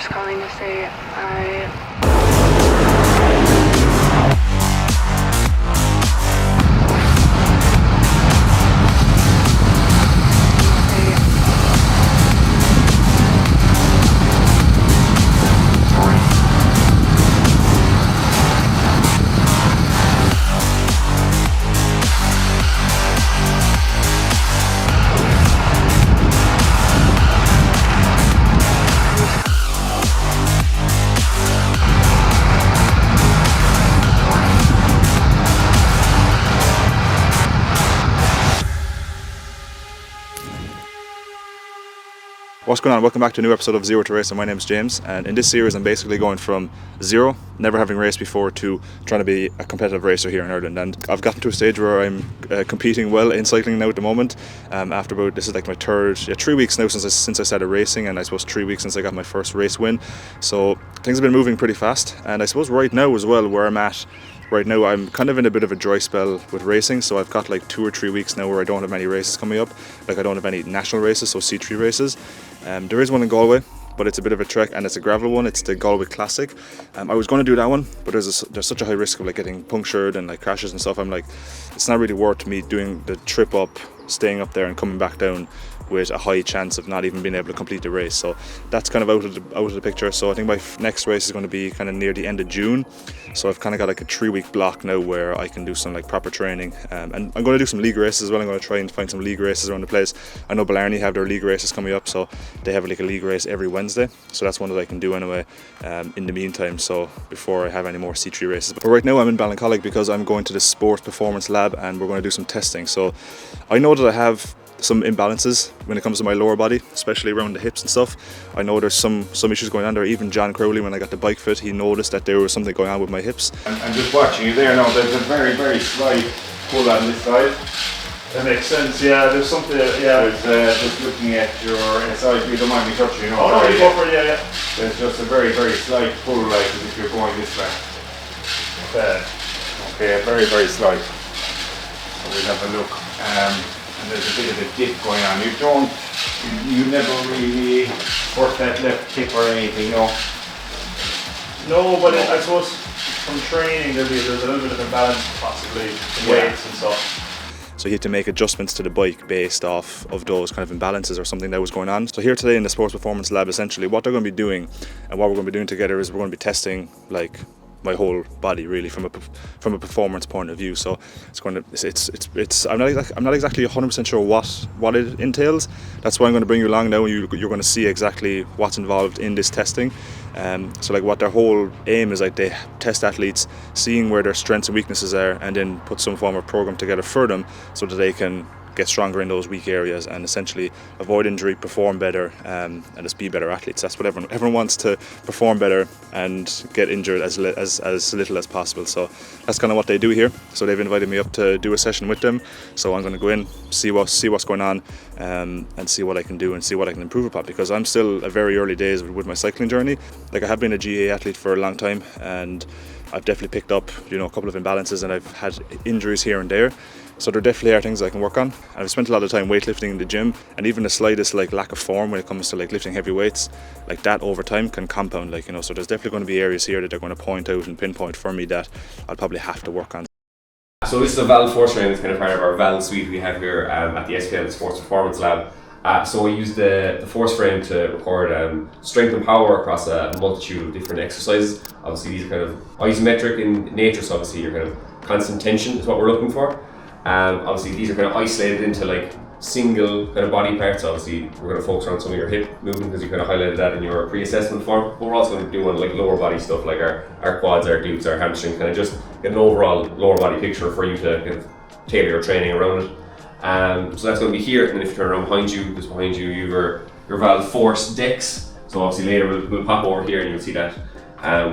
just calling to say What's going on? Welcome back to a new episode of Zero to Race, and my name is James, and in this series I'm basically going from zero, never having raced before, to trying to be a competitive racer here in Ireland. And I've gotten to a stage where I'm competing well in cycling now at the moment. After about, this is like my 3 weeks now since I started racing, and I suppose 3 weeks since I got my first race win. So things have been moving pretty fast, and I suppose right now as well, where I'm at right now, I'm kind of in a bit of a dry spell with racing. So I've got like 2 or 3 weeks now where I don't have any races coming up. Like I don't have any national races, so C3 races. There is one in Galway, but it's a bit of a trek, and it's a gravel one. It's the Galway Classic. I was going to do that one, but there's such a high risk of like getting punctured and like crashes and stuff. I'm like, it's not really worth me doing the trip up, staying up there and coming back down with a high chance of not even being able to complete the race. So that's kind of out of the picture. So I think my next race is going to be kind of near the end of June. So I've kind of got like a 3-week block now where I can do some like proper training, and I'm going to do some league races as well. I'm going to try and find some league races around the place. I know Blarney have their league races coming up, so they have like a league race every Wednesday. So that's one that I can do anyway in the meantime, so before I have any more C3 races. But right now I'm in Ballincollig because I'm going to the Sports Performance Lab, and we're going to do some testing. So I know that I have some imbalances when it comes to my lower body, especially around the hips and stuff. I know there's some issues going on there. Even John Crowley, when I got the bike fit, he noticed that there was something going on with my hips. I'm just watching you there now. There's a very, very slight pull on this side. That makes sense, yeah. There's something, yeah. There's just looking at your side, you don't mind me touching, you know. Oh no, you go for it, yeah. There's just a very, very slight pull, like as if you're going this way. Okay, very, very slight. So we'll have a look. And there's a bit of a dip going on. You never really work that left hip or anything, no? No, but I suppose from training there's a little bit of imbalance possibly in weights and stuff. So he had to make adjustments to the bike based off of those kind of imbalances or something that was going on. So here today in the Sports Performance Lab, essentially what they're going to be doing and what we're going to be doing together is we're going to be testing like my whole body really from a performance point of view. So I'm not exactly 100% sure what it entails. That's why I'm going to bring you along now, and you're going to see exactly what's involved in this testing. So like what their whole aim is, like they test athletes, seeing where their strengths and weaknesses are, and then put some form of program together for them so that they can get stronger in those weak areas and essentially avoid injury, perform better, and just be better athletes. That's what everyone wants, to perform better and get injured as little as possible. So that's kind of what they do here. So they've invited me up to do a session with them. So I'm going to go in, see what's going on, and see what I can do and see what I can improve upon, because I'm still at very early days with my cycling journey. Like I have been a GA athlete for a long time, and I've definitely picked up, a couple of imbalances, and I've had injuries here and there. So there definitely are things I can work on. I've spent a lot of time weightlifting in the gym, and even the slightest like lack of form when it comes to like lifting heavy weights, like that over time can compound, so there's definitely going to be areas here that they're going to point out and pinpoint for me that I'll probably have to work on. So this is a valve force train. It's kind of part of our valve suite we have here at the SPL Sports Performance Lab. So we use the force frame to record strength and power across a multitude of different exercises. Obviously these are kind of isometric in nature, so obviously your kind of constant tension is what we're looking for. Obviously these are kind of isolated into like single kind of body parts. Obviously we're going to focus on some of your hip movement because you kind of highlighted that in your pre-assessment form, but we're also going to do on like lower body stuff like our quads, our glutes, our hamstrings, kind of just get an overall lower body picture for you to kind of tailor your training around it. So that's going to be here, and then if you turn around behind you, just behind you, you have your valve force decks. So obviously later we'll pop over here and you'll see that.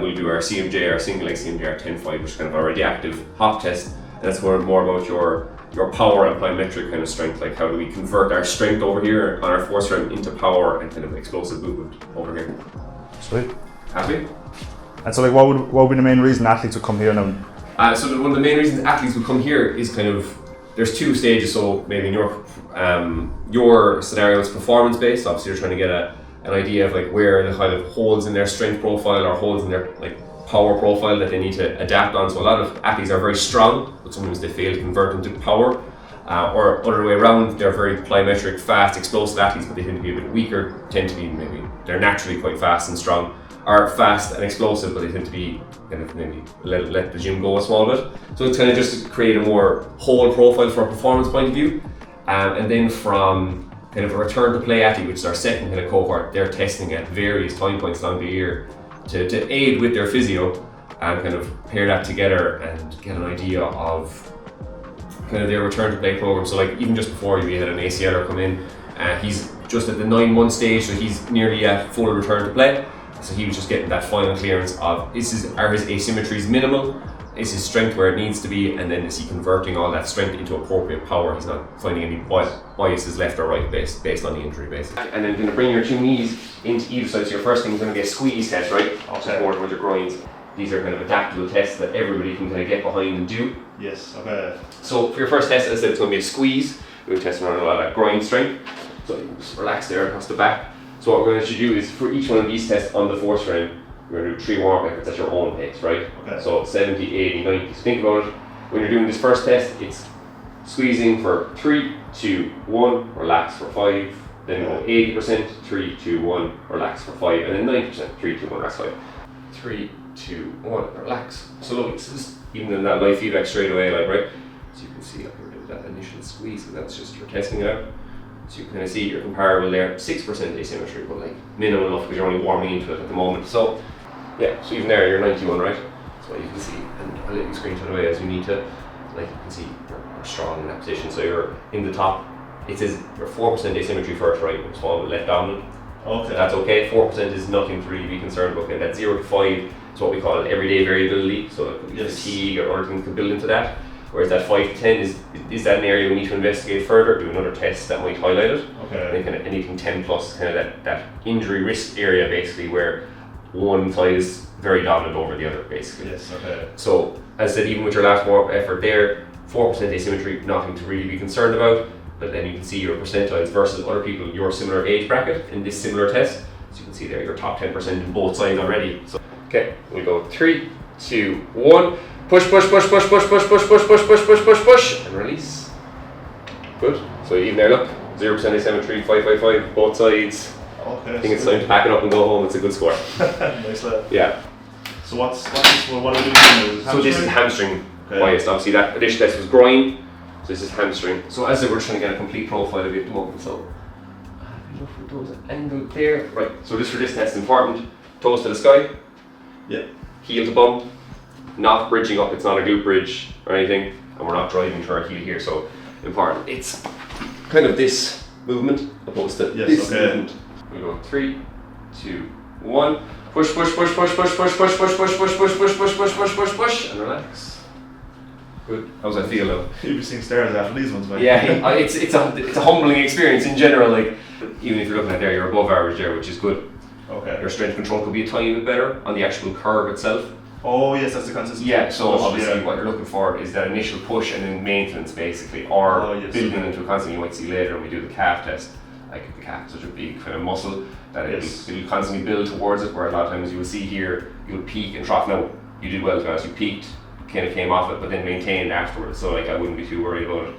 We'll do our CMJ, our single leg CMJ, our 10-5, which is kind of our reactive hop test. And that's more about your power and plyometric kind of strength, like how do we convert our strength over here on our force frame into power and kind of explosive movement over here. Sweet. Happy? And so like what would be the main reason athletes would come here now? So one of the main reasons athletes would come here is kind of, there's 2 stages. So maybe in your scenario it's performance based. Obviously you're trying to get an idea of like where the kind of holes in their strength profile or holes in their like power profile that they need to adapt on. So a lot of athletes are very strong, but sometimes they fail to convert into power. Or other way around, they're very plyometric, fast, explosive athletes, but they tend to be a bit weaker, tend to be maybe, they're naturally quite fast and strong, are fast and explosive, but they tend to be kind of maybe let the gym go a small bit. So it's kind of just to create a more whole profile from a performance point of view. And then from kind of a return to play athlete, which is our second kind of cohort, they're testing at various time points along the year to aid with their physio and kind of pair that together and get an idea of kind of their return to play program. So like even just before we had an ACLer come in, he's just at the 9-month stage, so he's nearly at full return to play. So he was just getting that final clearance of are his asymmetries minimal, is his strength where it needs to be, and then is he converting all that strength into appropriate power. He's not finding any biases left or right based on the injury basically. And then going to bring your two knees into either side. So your first thing is going to be a squeeze test, right? Okay. More towards your groins. These are kind of adaptable tests that everybody can kind of get behind and do. Yes, okay. So for your first test, as I said, it's going to be a squeeze. We're testing on a lot of that groin strength. So you can just relax there across the back. So what we're going to do is for each one of these tests on the force frame, we're going to do 3 warm-up efforts at your own pace, right? Okay. So 70, 80, 90. So think about it. When you're doing this first test, it's squeezing for 3, 2, 1, relax for 5. Then go 80%, 3, 2, 1, relax for 5. And then 90%, 3, 2, 1, relax 5. 3, 2, 1, relax. So look, this is even in that live feedback straight away, like, right? So you can see up here that initial squeeze, and that's just you're testing it out. So you can kind of see you're comparable there, 6% asymmetry, but like minimal enough because you're only warming into it at the moment. So yeah, so even there you're 91, right? So you can see, and I'll let you screenshot away as you need to. Like you can see you're strong in that position. So you're in the top. It says you're 4% asymmetry first, right? You're small but left dominant. Okay. So that's okay. 4% is nothing to really be concerned about. Okay, that 0 to 5 is what we call everyday variability. So it could be fatigue or other things can build into that. Whereas that 5 to 10 is that an area we need to investigate further, do another test that might highlight it. Okay. And then kind of anything 10 plus is kind of that injury risk area basically where one side is very dominant over the other basically. Yes, okay. So as I said, even with your last warm-up effort there, 4% asymmetry, nothing to really be concerned about. But then you can see your percentiles versus other people in your similar age bracket in this similar test. So you can see there your top 10% in both sides already. So okay, we'll go 3, 2, 1. Push, push, push, push, push, push, push, push, push, push, push, push, push, and release. Good. So even there, look, 0% asymmetry, 5, 5, 5, both sides. Okay. I think it's time to pack it up and go home. It's a good score. Nice lad. Yeah. So what are we doing? So this is hamstring biased. Obviously that initial test was groin. So this is hamstring. So as I said, we're trying to get a complete profile of you at the moment. So look for those angle there. Right. So just for this test, important. Toes to the sky. Yeah. Heel to bum. Not bridging up. It's not a glute bridge or anything, and we're not driving to our heel here. So important. It's kind of this movement opposed to this movement. We go 3, 2, 1. Push, push, push, push, push, push, push, push, push, push, push, push, push, push, push, push, push, and relax. Good. How's that feel though? You'll be seeing stairs after these ones, man. Yeah, it's a humbling experience in general. Like even if you're looking at there, you're above average there, which is good. Okay. Your strength control could be a tiny bit better on the actual curve itself. Oh yes, that's the consistency. Yeah, so obviously what you're looking for is that initial push and then maintenance basically, or building into a constantly. You might see later when we do the calf test, like the calf is such a big kind of muscle that it'll constantly build towards it, where a lot of times you will see here, you'll peak and trough. Now, you did well to be honest, you peaked, kind of came off it, but then maintained afterwards, so like I wouldn't be too worried about it.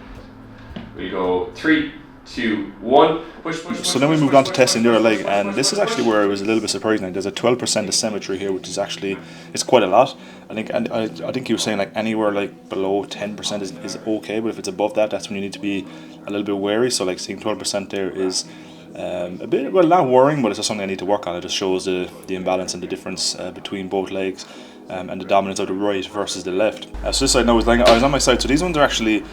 We go 3, 2, 1, push, push, push. So then we moved on to testing the other leg, and this is actually where it was a little bit surprising. Like, there's a 12% asymmetry here, which is actually, it's quite a lot. I think he was saying like anywhere like below 10% is okay, but if it's above that, that's when you need to be a little bit wary. So like seeing 12% there is a bit, well, not worrying, but it's just something I need to work on. It just shows the imbalance and the difference between both legs and the dominance of the right versus the left. So this side now I was on my side. So these ones are actually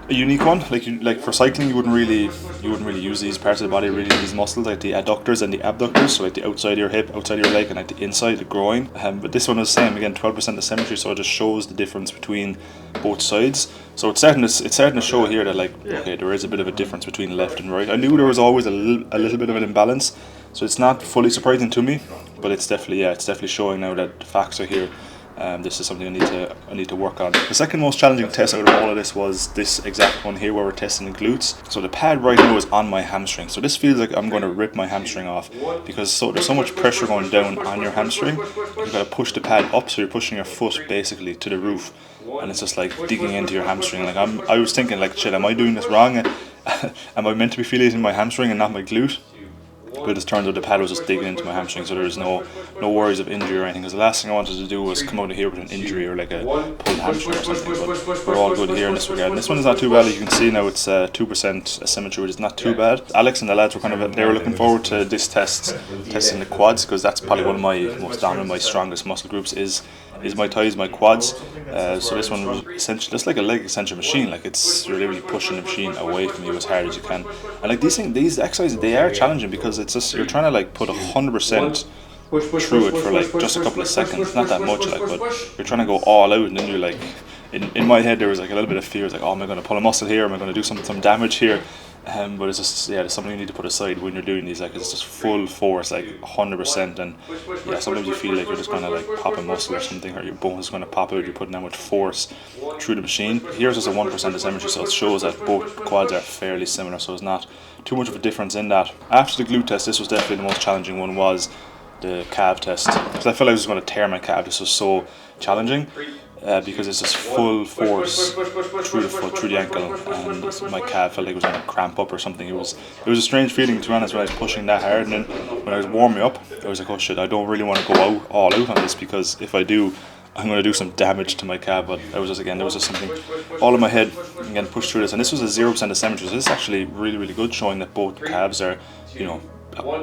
a unique one. Like for cycling, you wouldn't really use these parts of the body, really these muscles, like the adductors and the abductors, so like the outside of your hip, outside of your leg, and like the inside, the groin. But this one is the same again, 12% asymmetry, so it just shows the difference between both sides. So it's starting to show here that like okay, there is a bit of a difference between left and right. I knew there was always a little bit of an imbalance, so it's not fully surprising to me, but it's definitely showing now that the facts are here This is something I need to work on. The second most challenging test out of all of this was this exact one here where we're testing the glutes. So the pad right now is on my hamstring. So this feels like I'm going to rip my hamstring off because there's so much pressure going down on your hamstring. You've got to push the pad up, so you're pushing your foot basically to the roof, and it's just like digging into your hamstring. Like I was thinking like, shit, am I doing this wrong? Am I meant to be feeling my hamstring and not my glute? But it turns out the pad was just digging into my hamstring, so there was no worries of injury or anything. Because the last thing I wanted to do was come out of here with an injury or like a pulled hamstring or something. But we're all good here in this regard. And this one is not too bad. As you can see now, it's 2% asymmetry, which is not too bad. Alex and the lads were they were looking forward to this test, testing the quads, because that's probably one of my most dominant, my strongest muscle groups is my thighs, my quads. So this one was essentially just like a leg extension machine. Like you're literally pushing the machine away from you as hard as you can. And like these exercises, they are challenging because it's just you're trying to like put 100% through it for like just a couple of seconds, not that much, like, but you're trying to go all out, and then you're like, in my head there was like a little bit of fear, like, oh, am I going to pull a muscle here? Am I going to do some damage here? But it's just, yeah, it's something you need to put aside when you're doing these. Like, it's just full force, like 100%, and yeah, sometimes you feel like you're just going to like pop a muscle or something, or your bone is going to pop out. You're putting that much force through the machine. Here's just a 1% asymmetry, so it shows that both quads are fairly similar, so it's not too much of a difference in that. After the glute test, this was definitely the most challenging one, was the calf test, because I felt like I was going to tear my calf. This was so challenging. Because it's just full force through the foot, through the ankle, and my calf felt like it was going to cramp up or something. It was a strange feeling, to be honest, when I was pushing that hard. And then when I was warming up, I was like, oh shit, I don't really want to go all out on this, because if I do, I'm going to do some damage to my calf. But there was just something all in my head, again, push through this. And this was a 0% asymmetry, so this is actually really, really good, showing that both calves are, you know,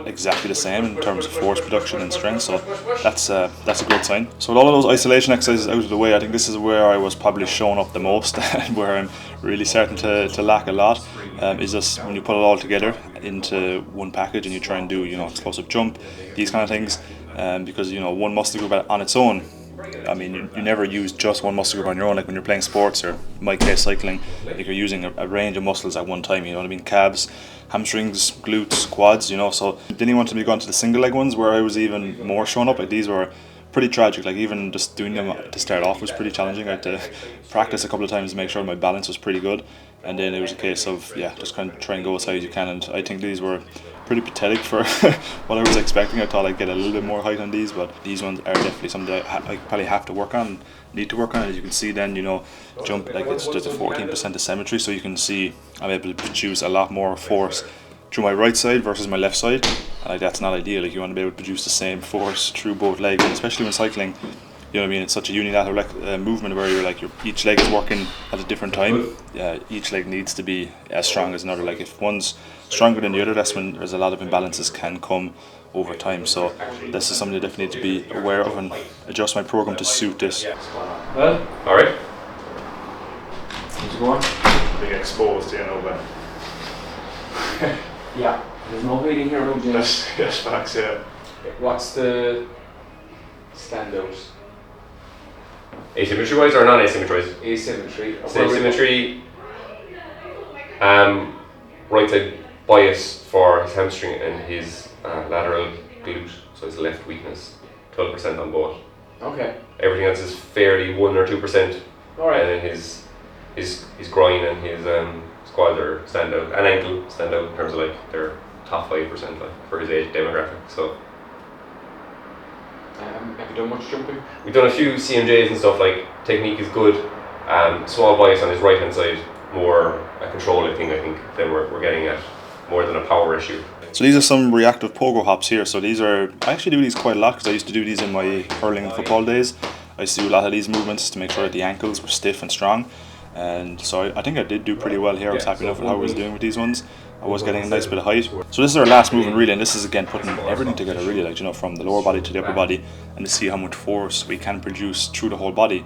exactly the same in terms of force production and strength, so that's a great sign. So with all of those isolation exercises out of the way, I think this is where I was probably showing up the most and where I'm really starting to lack a lot, is just when you put it all together into one package and you try and do, you know, explosive jump, these kind of things, because, you know, one muscle group on its own, I mean, you never use just one muscle group on your own. Like when you're playing sports, or in my case cycling, like you're using a range of muscles at one time, you know what I mean? Calves, hamstrings, glutes, quads, you know. So then you want to be going to the single leg ones, where I was even more showing up. Like these were pretty tragic. Like even just doing them to start off was pretty challenging. I had to practice a couple of times to make sure my balance was pretty good, and then it was a case of, yeah, just kind of try and go as high as you can. And I think these were pretty pathetic for what I was expecting. I thought I'd get a little bit more height on these, but these ones are definitely something that I probably have to work on, need to work on. As you can see then, you know, jump, like there's a 14% asymmetry, so you can see I'm able to produce a lot more force through my right side versus my left side, and like that's not ideal. Like you want to be able to produce the same force through both legs, and especially when cycling, you know what I mean, it's such a unilateral movement where you're like each leg is working at a different time. Each leg needs to be as strong as another. Like if one's stronger than the other, that's when there's a lot of imbalances can come over time. So this is something I definitely need to be aware of and adjust my program to suit this. Well, all right. How's it going? Being exposed, you know, but yeah, there's no hiding here, no James. yes, facts, yeah. What's the standout? Asymmetry wise or non asymmetry wise? Asymmetry. So asymmetry, right side bias for his hamstring and his lateral glute, so his left weakness, 12% on both. Okay. Everything else is fairly 1 or 2%. Alright. And then his groin and his quads are stand out, and ankle stand out in terms of like their top 5% like for his age demographic. So have you done much jumping? we've done a few CMJs and stuff. Like technique is good. Small bias on his right hand side, more a controlling thing, I think, than we're getting at, more than a power issue. So these are some reactive pogo hops here. So these are, I actually do these quite a lot because I used to do these in my hurling and football days. I used to do a lot of these movements to make sure that the ankles were stiff and strong. And so I think I did do pretty well here. I was happy enough with how I was doing with these ones. I was getting a nice bit of height. So this is our last movement really, and this is again putting everything together really, like, you know, from the lower body to the upper body, and to see how much force we can produce through the whole body.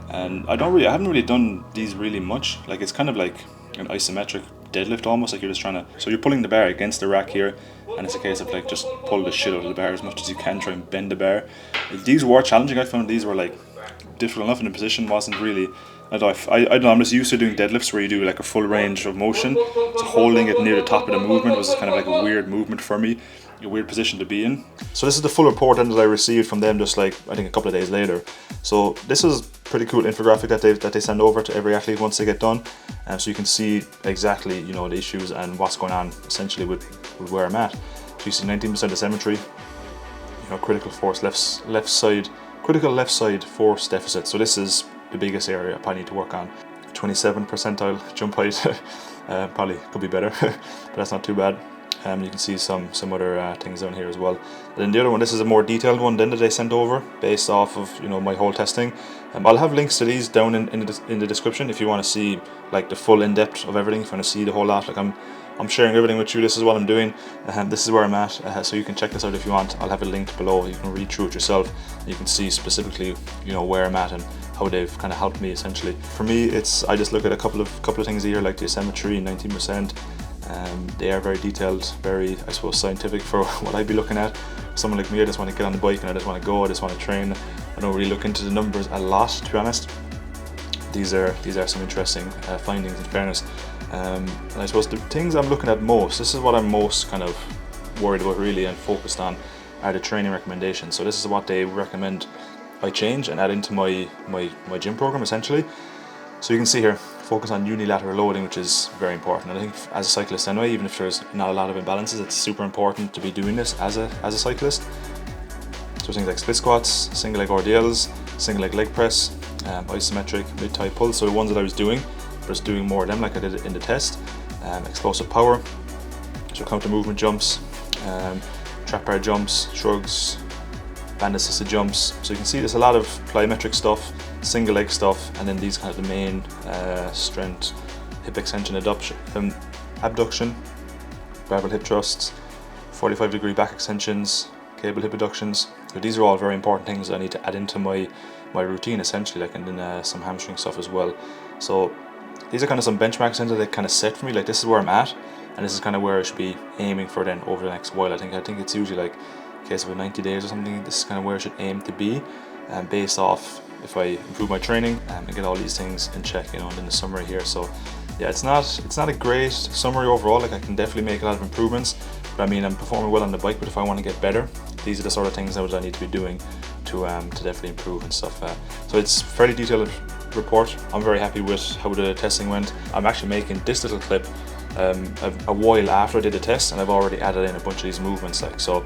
And I haven't really done these really much. Like it's kind of like an isometric deadlift almost, like you're just trying to, so you're pulling the bar against the rack here, and it's a case of like just pull the shit out of the bar as much as you can, try and bend the bar. These were challenging. I found these were like difficult enough, and the position wasn't really, I don't know, I'm just used to doing deadlifts where you do like a full range of motion, so holding it near the top of the movement was kind of like a weird movement for me, a weird position to be in. So this is the full report that I received from them just like, I think a couple of days later. So this is pretty cool infographic that they send over to every athlete once they get done, so you can see exactly, you know, the issues and what's going on essentially with where I'm at. So you see 19% asymmetry, you know, critical left side force deficit. So this is the biggest area I probably need to work on. 27 percentile jump height, probably could be better, but that's not too bad. You can see some other things down here as well. And then the other one, this is a more detailed one then that they sent over based off of, you know, my whole testing. I'll have links to these down in the description if you want to see like the full in-depth of everything, if you want to see the whole lot. Like I'm sharing everything with you. This is what I'm doing. This is where I'm at. So you can check this out if you want. I'll have it linked below. You can read through it yourself. You can see specifically, you know, where I'm at and how they've kind of helped me essentially. For me, I just look at a couple of things here, like the asymmetry, 19%. They are very detailed, very, I suppose, scientific for what I'd be looking at. Someone like me, I just want to get on the bike and I just want to go. I just want to train. I don't really look into the numbers a lot, to be honest. These are some interesting findings, in fairness. And I suppose the things I'm looking at most, this is what I'm most kind of worried about really and focused on, are the training recommendations. So this is what they recommend I change and add into my gym program essentially. So you can see here, focus on unilateral loading, which is very important. And I think as a cyclist anyway, even if there's not a lot of imbalances, it's super important to be doing this as a cyclist. So things like split squats, single leg RDLs, single leg press, isometric, mid-thigh pull. So the ones that I was doing, just doing more of them like I did in the test. Explosive power, so counter movement jumps, trap bar jumps, shrugs, band assisted jumps. So you can see there's a lot of plyometric stuff, single leg stuff, and then these kind of the main strength, hip extension, abduction, barbell hip thrusts, 45-degree back extensions, cable hip abductions. So these are all very important things I need to add into my routine essentially, like, and then some hamstring stuff as well. So these are kind of some benchmarks that they kind of set for me, like this is where I'm at, and this is kind of where I should be aiming for then over the next while. I think it's usually like a case of about 90 days or something. This is kind of where I should aim to be, based off if I improve my training and get all these things in check, you know, and in the summary here. So yeah, it's not a great summary overall. Like I can definitely make a lot of improvements, but I mean I'm performing well on the bike. But if I want to get better, these are the sort of things that I need to be doing to definitely improve and stuff. So it's a fairly detailed report. I'm very happy with how the testing went. I'm actually making this little clip a while after I did the test, and I've already added in a bunch of these movements. Like, so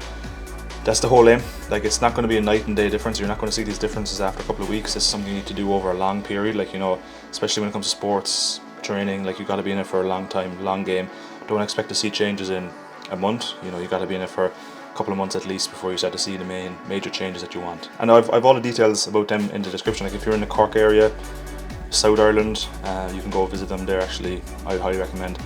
that's the whole aim. Like, it's not going to be a night and day difference. You're not going to see these differences after a couple of weeks. This is something you need to do over a long period. Like, you know, especially when it comes to sports training, like, you got to be in it for a long time, long game. Don't expect to see changes in a month. You know, you got to be in it for a couple of months at least before you start to see the major changes that you want. And I've all the details about them in the description. Like, if you're in the Cork area, South Ireland, you can go visit them there. Actually, I highly recommend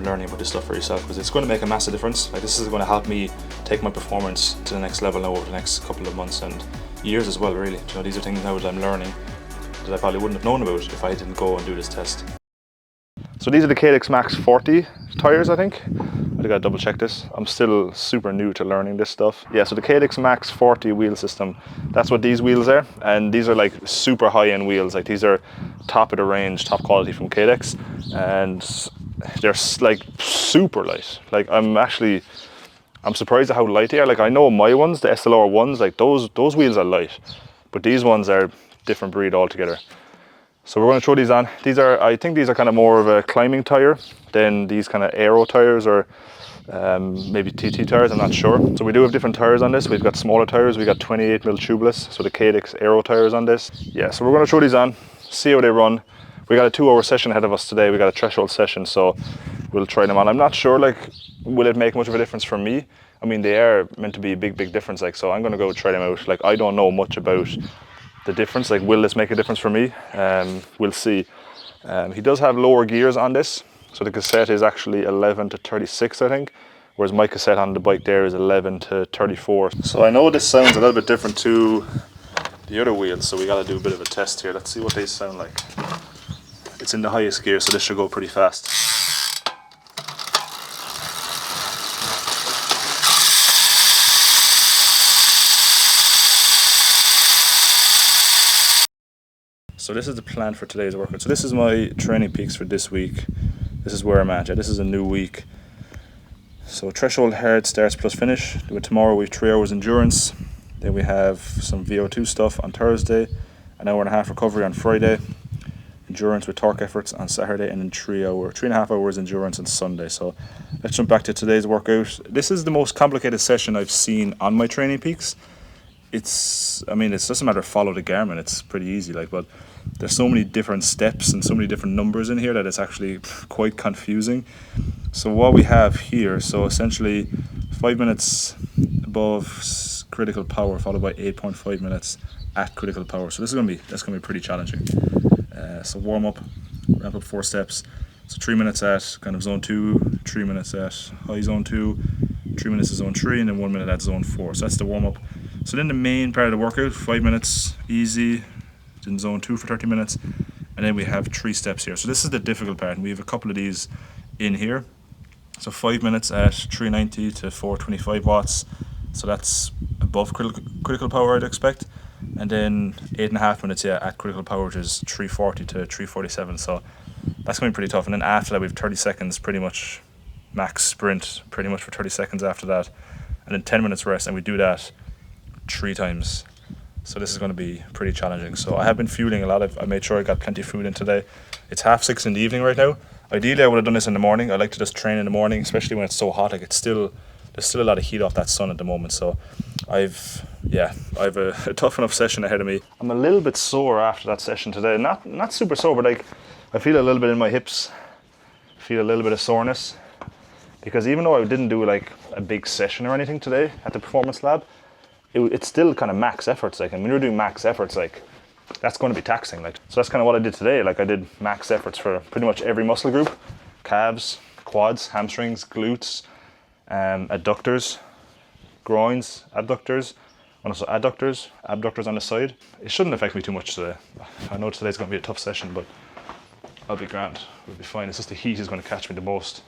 learning about this stuff for yourself, because it's going to make a massive difference. Like, this is going to help me take my performance to the next level now over the next couple of months and years as well, really. You know, these are things now that I'm learning that I probably wouldn't have known about if I didn't go and do this test. So these are the Cadex Max 40 tires, I think. I gotta double check this. I'm still super new to learning this stuff. Yeah, so the Cadex Max 40 wheel system, that's what these wheels are. And these are like super high-end wheels. Like, these are top of the range, top quality from Cadex. And they're like super light. Like, I'm surprised at how light they are. Like, I know my ones, the SLR ones, like those wheels are light, but these ones are different breed altogether. So we're going to throw these on. I think these are kind of more of a climbing tire than these kind of aero tires, or maybe TT tires, I'm not sure. So we do have different tires on this. We've got smaller tires. We got 28mm tubeless, so the Cadex aero tires on this. Yeah, so we're going to throw these on, see how they run. We got a 2-hour session ahead of us today. We got a threshold session, so we'll try them on. I'm not sure, like, will it make much of a difference for me? I mean, they are meant to be a big difference, like, so I'm going to go try them out. Like, I don't know much about the difference. Like, will this make a difference for me? We'll see. He does have lower gears on this, so the cassette is actually 11 to 36, I think, whereas my cassette on the bike there is 11 to 34. So I know this sounds a little bit different to the other wheels, so we got to do a bit of a test here. Let's see what they sound like. It's in the highest gear, so this should go pretty fast. So this is the plan for today's workout. So this is my training peaks for this week. This is where I'm at. Yeah, this is a new week. So threshold hard starts plus finish. Tomorrow we have 3 hours endurance. Then we have some VO2 stuff on Thursday. an hour and a half recovery on Friday, endurance with torque efforts on Saturday, and then 3.5 hours endurance on Sunday. So let's jump back to today's workout. This is the most complicated session I've seen on my Training Peaks. It's just a matter of follow the Garmin. It's pretty easy, but there's so many different steps and so many different numbers in here that it's actually quite confusing. So what we have here, so essentially 5 minutes above critical power followed by 8.5 minutes at critical power. So that's gonna be pretty challenging. So warm up, ramp up 4 steps. So 3 minutes at kind of zone 2, 3 minutes at high zone 2, 3 minutes at zone 3, and then 1 minute at zone 4. So that's the warm up. So then the main part of the workout, 5 minutes easy, in zone 2 for 30 minutes, and then we have 3 steps here. So this is the difficult part, and we have a couple of these in here. So 5 minutes at 390 to 425 watts. So that's above critical power, I'd expect. And then 8.5 minutes at critical power, which is 340 to 347. So that's going to be pretty tough. And then after that, we have 30 seconds, pretty much max sprint, pretty much for 30 seconds after that. And then 10 minutes rest, and we do that 3 times. So this is going to be pretty challenging. So I have been fueling a lot. I made sure I got plenty of food in today. It's 6:30 in the evening right now. Ideally, I would have done this in the morning. I like to just train in the morning, especially when it's so hot. There's still a lot of heat off that sun at the moment. So I've a tough enough session ahead of me. I'm a little bit sore after that session today. Not super sore, but I feel a little bit in my hips. Feel a little bit of soreness, because even though I didn't do a big session or anything today at the performance lab, it's still kind of max efforts. And when you're doing max efforts, that's going to be taxing. So that's kind of what I did today. I did max efforts for pretty much every muscle group: calves, quads, hamstrings, glutes, adductors, groins, abductors, and also abductors on the side. It shouldn't affect me too much today. I know today's going to be a tough session, but I'll be grand. We'll be fine. It's just the heat is going to catch me the most.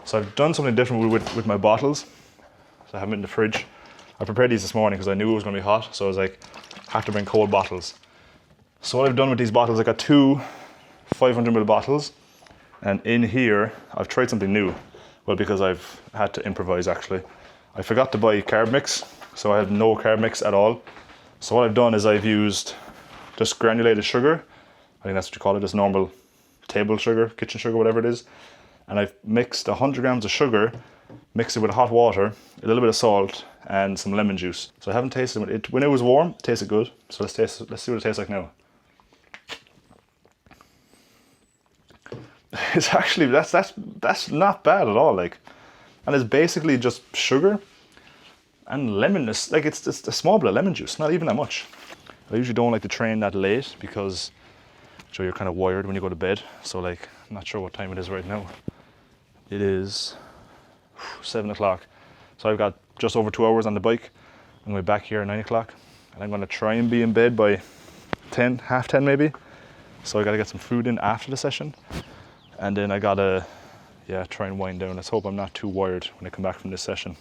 So I've done something different with my bottles. So I have them in the fridge. I prepared these this morning because I knew it was going to be hot, so I was I have to bring cold bottles. So what I've done with these bottles, I got 2 500ml bottles, and in here I've tried something new. Well, because I've had to improvise actually. I forgot to buy carb mix, so I have no carb mix at all. So what I've done is I've used just granulated sugar. I think that's what you call it, just normal table sugar, kitchen sugar, whatever it is. And I've mixed 100 grams of sugar, mixed it with hot water, a little bit of salt, and some lemon juice. So I haven't tasted it. When it was warm, it tasted good. So let's see what it tastes like now. It's actually, that's not bad at all. And it's basically just sugar and lemon. It's just a small bit of lemon juice, not even that much. I usually don't like to train that late because you're kind of wired when you go to bed. So I'm not sure what time it is right now. It is 7 o'clock. So I've got just over 2 hours on the bike. I'm going to be back here at 9 o'clock. And I'm going to try and be in bed by 10, half 10 maybe. So I got to get some food in after the session. And then I got to try and wind down. Let's hope I'm not too wired when I come back from this session.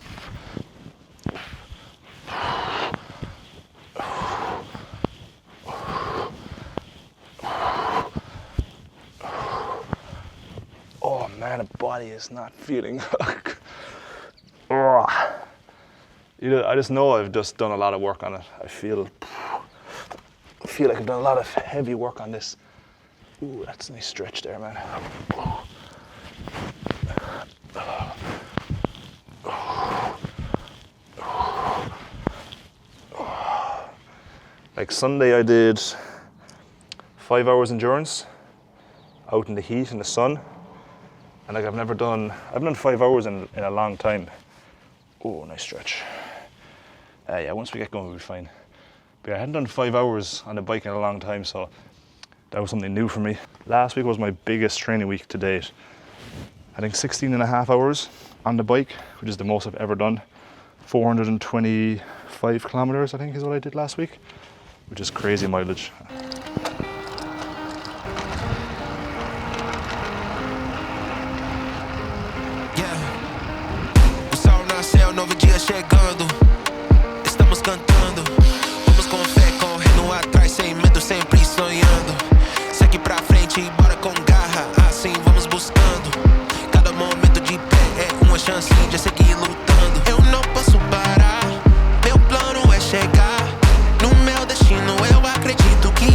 Oh man, the body is not feeling. I just know I've just done a lot of work on it. I feel like I've done a lot of heavy work on this. Ooh, that's a nice stretch there, man. Sunday I did 5 hours endurance out in the heat in the sun, and I've done 5 hours in a long time. Oh, nice stretch. Once we get going we'll be fine. But I hadn't done 5 hours on the bike in a long time, so that was something new for me. Last week was my biggest training week to date. I think 16.5 hours on the bike, which is the most I've ever done. 425 kilometers I think is what I did last week, which is crazy mileage. O sol nasceu, novo dia chegando. Estamos cantando. Vamos com fé, correndo atrás, sem medo, sempre sonhando. Segue pra frente, bora com garra, assim vamos buscando. Cada momento de pé é uma chance de seguir lutando. Eu não posso parar, meu plano é chegar. No meu destino eu acredito que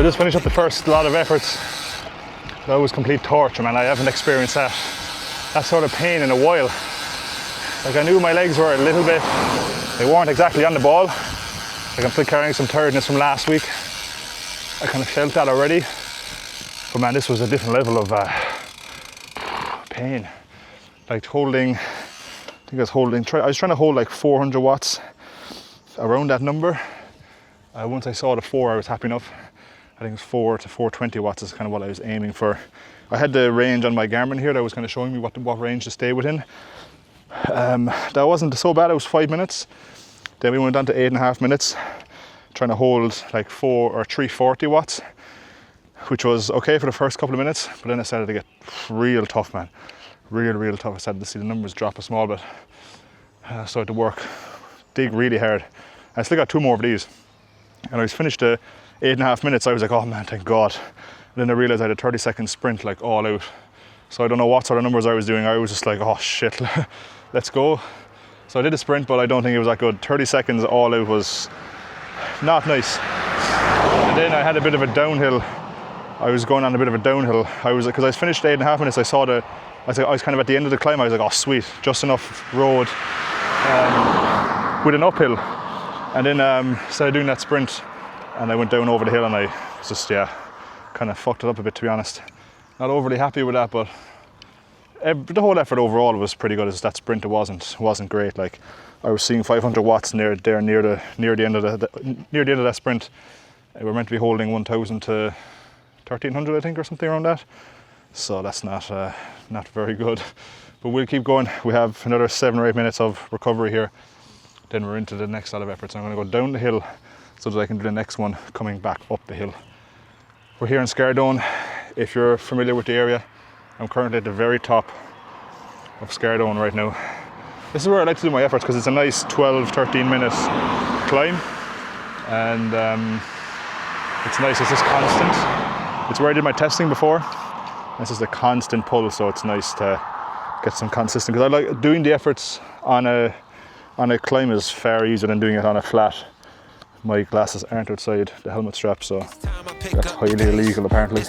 just finished up the first lot of efforts. That was complete torture, man. I haven't experienced that sort of pain in a while. Like, I knew my legs were a little bit, they weren't exactly on the ball. Like, I'm still carrying some tiredness from last week. I kind of felt that already. But man, this was a different level of pain. Like holding, I was trying to hold like 400 watts, around that number. Once I saw the 4, I was happy enough. I think it was 4 to 420 watts is kind of what I was aiming for. I had the range on my Garmin here that was kind of showing me what range to stay within. That wasn't so bad, it was 5 minutes. Then we went down to 8.5 minutes, trying to hold like 340 watts, which was okay for the first couple of minutes, but then it started to get real tough, man. Real tough. I started to see the numbers drop a small bit. I started to dig really hard. I still got 2 more of these. And I was finished the 8.5 minutes, I was like, oh man, thank God. And then I realized I had a 30-second sprint, like all out. So I don't know what sort of numbers I was doing. I was just like, oh shit, let's go. So I did a sprint, but I don't think it was that good. 30 seconds all out was not nice. And then I had a bit of a downhill. I was going on a bit of a downhill. Because I finished 8.5 minutes, I was kind of at the end of the climb. I was like, oh sweet, just enough road with an uphill. And then started doing that sprint, and I went down over the hill, and I just, kind of fucked it up a bit, to be honest. Not overly happy with that, but the whole effort overall was pretty good. As that sprint, it wasn't great. Like, I was seeing 500 watts near the end of that sprint. We're meant to be holding 1,000 to 1,300, I think, or something around that. So that's not very good. But we'll keep going. We have another 7 or 8 minutes of recovery here. Then we're into the next lot of efforts. I'm going to go down the hill so that I can do the next one coming back up the hill. We're here in Scardone. If you're familiar with the area, I'm currently at the very top of Scardone right now. This is where I like to do my efforts because it's a nice 12-13 minute climb, and it's nice. It's just constant. It's where I did my testing before. This is a constant pull, so it's nice to get some consistent. Because I like doing the efforts on a climb is far easier than doing it on a flat. My glasses aren't outside the helmet strap, so that's highly illegal apparently.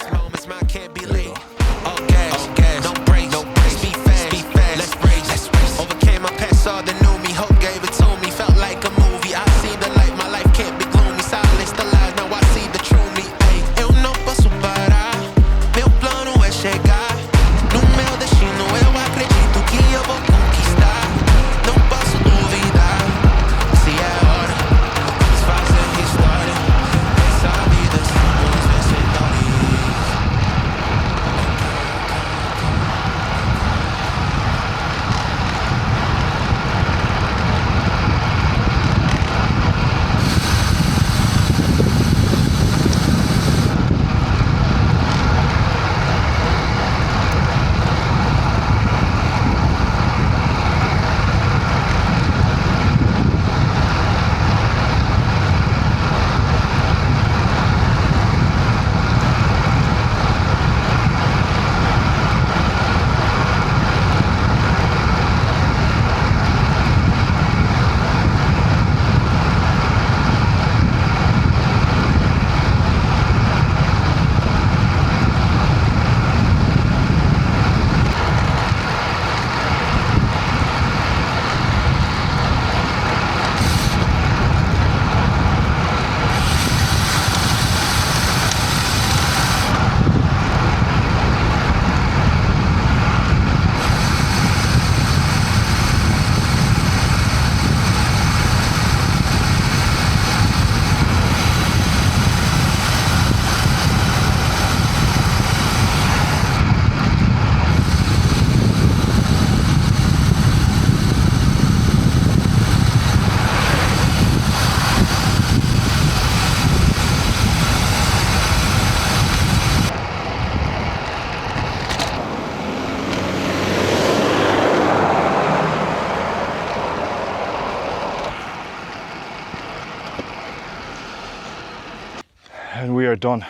And we are done.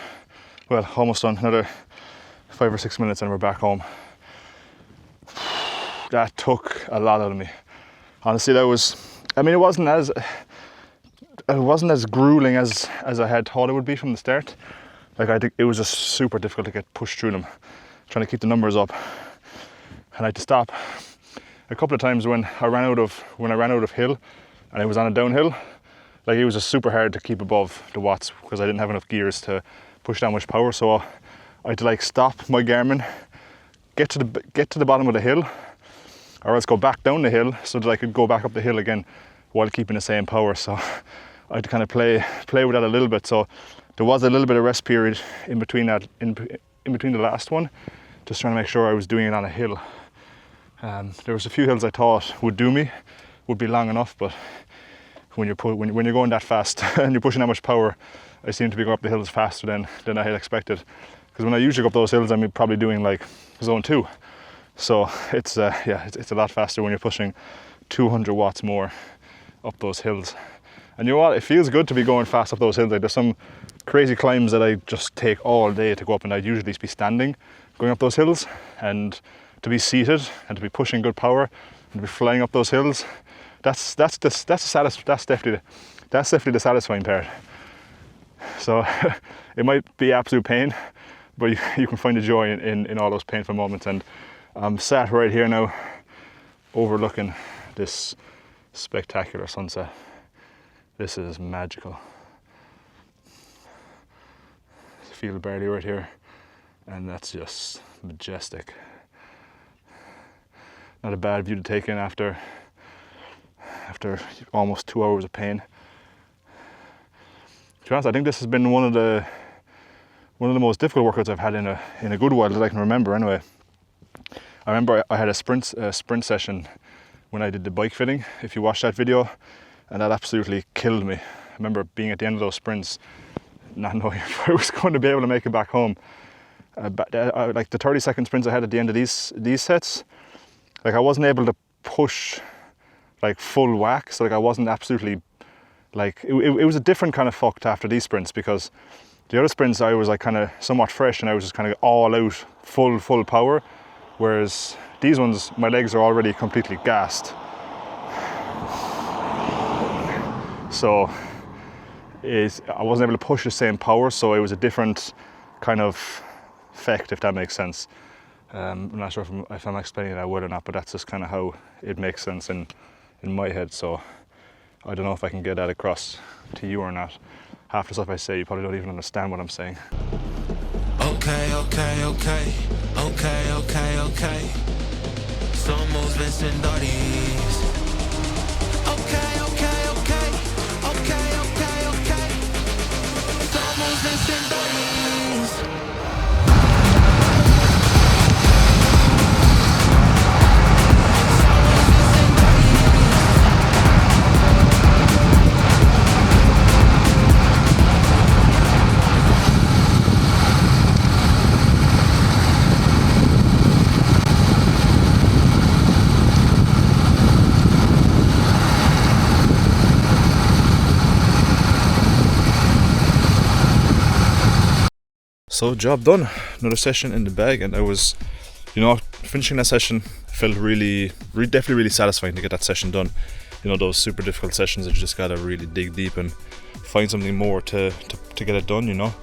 Well, almost done. Another 5 or 6 minutes and we're back home. That took a lot out of me. Honestly, that was, I mean, it wasn't as grueling as I had thought it would be from the start. like I think it was just super difficult to get pushed through them, trying to keep the numbers up. And I had to stop a couple of times when I ran out of hill and I was on a downhill. Like it was just super hard to keep above the watts because I didn't have enough gears to push that much power. So I had to like stop my Garmin, get to the bottom of the hill, or else go back down the hill so that I could go back up the hill again while keeping the same power. So I had to kind of play with that a little bit. So there was a little bit of rest period in between that, in between the last one, just trying to make sure I was doing it on a hill. There was a few hills I thought would be long enough, but when you're going that fast and you're pushing that much power, I seem to be going up the hills faster than I had expected. Because when I usually go up those hills, I'm probably doing like zone 2. So it's a lot faster when you're pushing 200 watts more up those hills. And you know what? It feels good to be going fast up those hills. Like there's some crazy climbs that I just take all day to go up, and I'd usually be standing going up those hills, and to be seated and to be pushing good power and to be flying up those hills, that's definitely the satisfying part. So it might be absolute pain, but you can find the joy in all those painful moments. And I'm sat right here now overlooking this spectacular sunset. This is magical. Field barley right here, and that's just majestic. Not a bad view to take in after almost 2 hours of pain. To be honest, I think this has been one of the most difficult workouts I've had in a good while that I can remember. Anyway, I remember I had a sprint session when I did the bike fitting. If you watch that video, and that absolutely killed me. I remember being at the end of those sprints, not knowing if I was going to be able to make it back home. Like the 30-second sprints I had at the end of these sets, like I wasn't able to push like full whack. So like I wasn't absolutely like it was a different kind of fucked after these sprints, because the other sprints I was like kind of somewhat fresh and I was just kind of all out full power, whereas these ones my legs are already completely gassed. So I wasn't able to push the same power, so it was a different kind of effect, if that makes sense. I'm not sure if I'm explaining that well or not, but that's just kind of how it makes sense in my head. So I don't know if I can get that across to you or not. Half the stuff I say, you probably don't even understand what I'm saying. Okay. Somos vencedores. Okay. Somos vencedores. So job done, another session in the bag, and I was, finishing that session felt definitely really satisfying to get that session done. Those super difficult sessions that you just gotta really dig deep and find something more to get it done.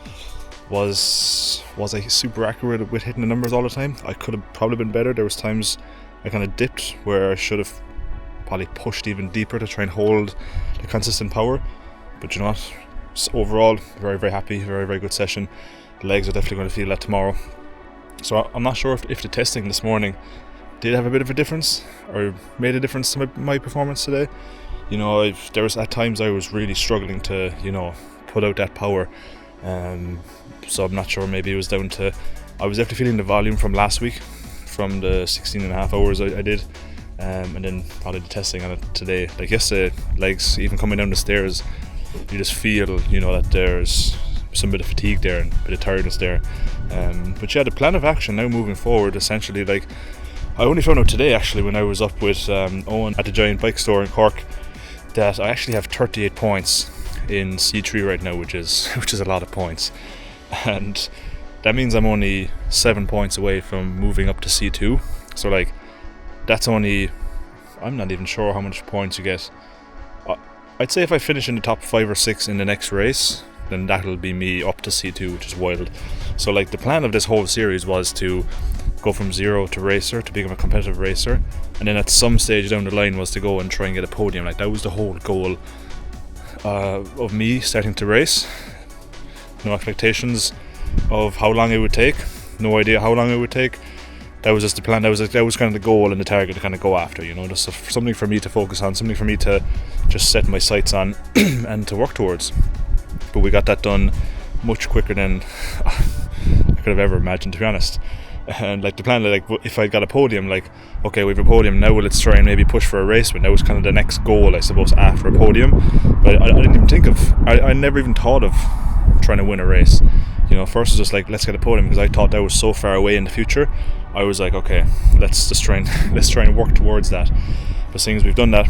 Was I super accurate with hitting the numbers all the time? I could have probably been better. There was times I kind of dipped where I should have probably pushed even deeper to try and hold the consistent power. But overall, very, very happy, very, very good session. The legs are definitely going to feel that tomorrow. So I'm not sure if the testing this morning did have a bit of a difference or made a difference to my performance today. There was at times I was really struggling to put out that power. So I'm not sure, maybe it was down to, I was definitely feeling the volume from last week, from the 16.5 hours I did, and then probably the testing on it today. Like yesterday, legs, even coming down the stairs, you just feel that there's some bit of fatigue there and a bit of tiredness there. But yeah, the plan of action now moving forward, essentially, like I only found out today actually when I was up with Owen at the Giant Bike Store in Cork that I actually have 38 points in C3 right now, which is a lot of points, and that means I'm only 7 points away from moving up to C2. So like that's only, I'm not even sure how much points you get. I'd say if I finish in the top 5 or 6 in the next race, then that'll be me up to C2, which is wild. So like the plan of this whole series was to go from 0 to racer, to become a competitive racer, and then at some stage down the line was to go and try and get a podium. Like that was the whole goal of me starting to race. No expectations of how long it would take, no idea how long it would take. That was just the plan. That was kind of the goal and the target to kind of go after, you know, just something for me to focus on, something for me to just set my sights on and to work towards. But we got that done much quicker than I could have ever imagined, to be honest. And like the plan, like if I got a podium, like okay, we have a podium now, let's try and maybe push for a race win. That was kind of the next goal, I suppose, after a podium. But I didn't even think of, I never even thought of trying to win a race. You know, first it was just like, let's get a podium, because I thought that was so far away in the future. I was like, okay, let's try and work towards that. But seeing as we've done that,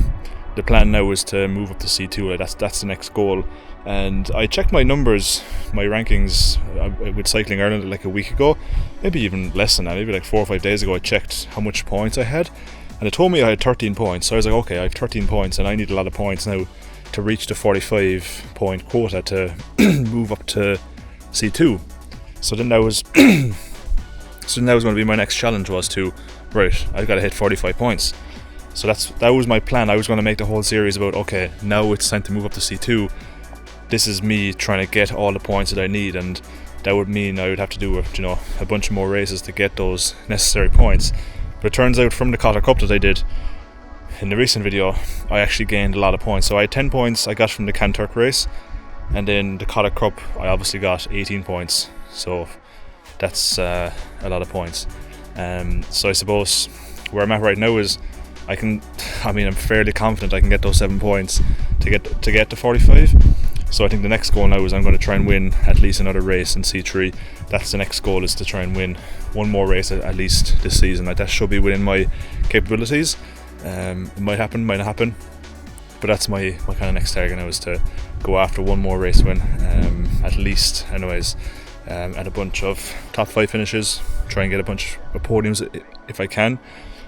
the plan now is to move up to C2. Like that's the next goal. And I checked my numbers, my rankings with Cycling Ireland like a week ago, maybe even less than that, maybe like 4 or 5 days ago. I checked how much points I had, and it told me I had 13 points. So I was like, okay, I have 13 points, and I need a lot of points now to reach the 45 point quota to move up to C2. So then that was going to be my next challenge, was to, right, I've got to hit 45 points. So that was my plan. I was going to make the whole series about, okay, now it's time to move up to C2. This is me trying to get all the points that I need, and that would mean I would have to do a bunch more races to get those necessary points. But it turns out from the Cork Cup that I did in the recent video, I actually gained a lot of points. So I had 10 points I got from the Canturk race, and then the Cork Cup I obviously got 18 points. So that's a lot of points. So I suppose where I'm at right now is I'm fairly confident I can get those 7 points to get to 45. So I think the next goal now is I'm going to try and win at least another race in C3. That's the next goal, is to try and win one more race at least this season. Like that should be within my capabilities. It might happen, might not happen, but that's my kind of next target now, is to go after one more race win, at least anyways, at a bunch of top 5 finishes, try and get a bunch of podiums if I can.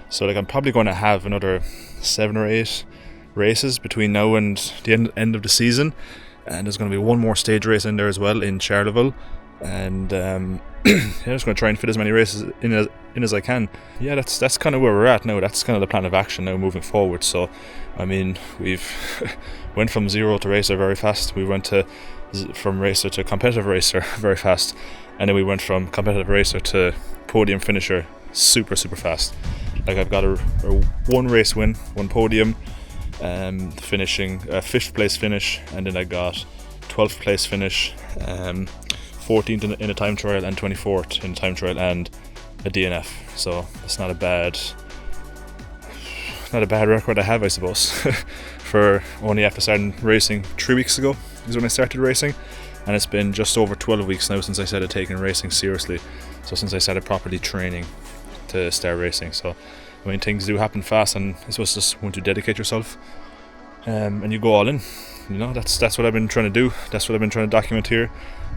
So like I'm probably going to have another 7 or 8 races between now and the end of the season. And there's going to be one more stage race in there as well in Charleville, and I'm just going to try and fit as many races in as I can. Yeah, that's kind of where we're at now. That's kind of the plan of action now moving forward. So I mean, we've went from 0 to racer very fast. We went from racer to competitive racer very fast, and then we went from competitive racer to podium finisher super fast. Like I've got a 1 race win, 1 podium, finishing 5th place finish, and then I got 12th place finish, 14th in a time trial, and 24th in a time trial, and a DNF. So it's not a bad record I have, I suppose. For only after starting racing 3 weeks ago is when I started racing, and it's been just over 12 weeks now since I started taking racing seriously. So since I started properly training to start racing. So I mean, things do happen fast, and I suppose just want to dedicate yourself, and you go all in. You know, that's what I've been trying to do. That's what I've been trying to document here.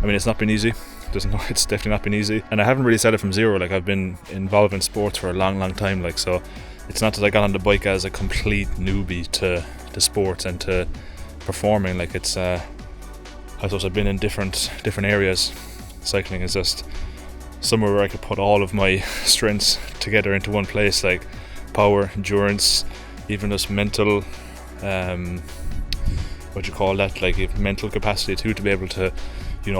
I mean, it's not been easy. It's definitely not been easy, and I haven't really started from 0. Like I've been involved in sports for a long time. Like, so it's not that I got on the bike as a complete newbie to sports and to performing. Like it's I suppose I've been in different areas. Cycling is just somewhere where I could put all of my strengths together into one place, like power, endurance, even just mental, like mental capacity too, to be able to,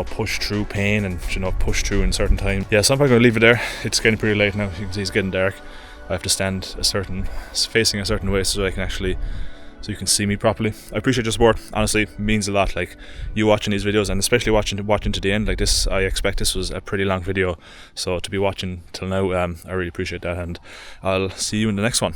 push through pain and, push through in certain time. Yeah, so I'm probably going to leave it there. It's getting pretty late now. You can see it's getting dark. I have to stand facing a certain way so you can see me properly. I appreciate your support. Honestly, it means a lot. Like you watching these videos, and especially watching to the end. Like this, I expect this was a pretty long video, so to be watching till now, I really appreciate that, and I'll see you in the next one.